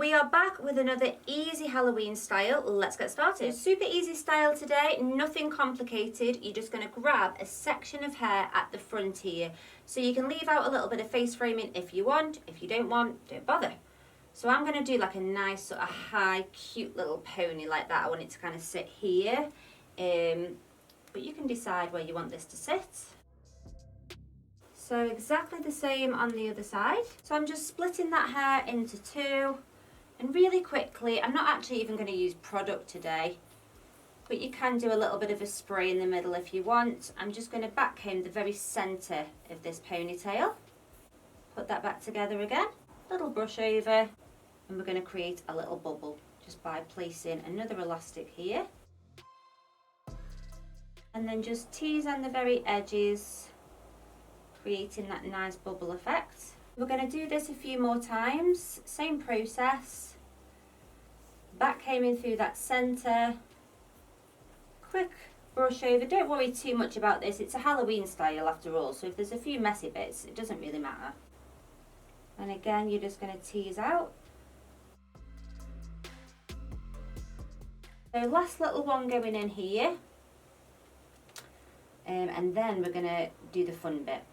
we are back with another easy Halloween style. Let's get started. Super easy style today, nothing complicated. You're just going to grab a section of hair at the front here. So you can leave out a little bit of face framing if you want. If you don't want, don't bother. So I'm going to do like a nice sort of high, cute little pony like that. I want it to kind of sit here. But you can decide where you want this to sit. So exactly the same on the other side. So I'm just splitting that hair into two, and really quickly, I'm not actually even going to use product today, but you can do a little bit of a spray in the middle if you want. I'm just going to backcomb the very centre of this ponytail. Put that back together again, little brush over, and we're going to create a little bubble just by placing another elastic here. And then just tease on the very edges, creating that nice bubble effect. We're going to do this a few more times, same process, backcombing through that centre, quick brush over. Don't worry too much about this, it's a Halloween style after all, so if there's a few messy bits it doesn't really matter. And again, you're just going to tease out. So last little one going in here, and then we're going to do the fun bit.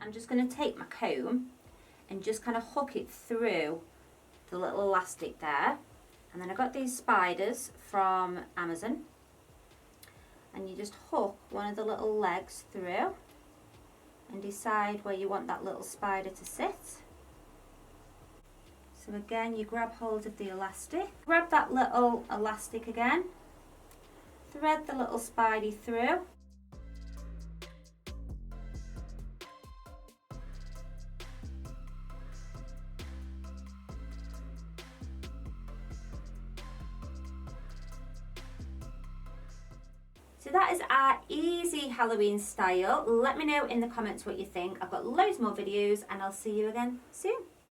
I'm just going to take my comb and just kind of hook it through the little elastic there. And then I got these spiders from Amazon, and you just hook one of the little legs through and decide where you want that little spider to sit. So again, you grab hold of the elastic, grab that little elastic again, thread the little spidey through. So that is our easy Halloween style. Let me know in the comments what you think. I've got loads more videos and I'll see you again soon.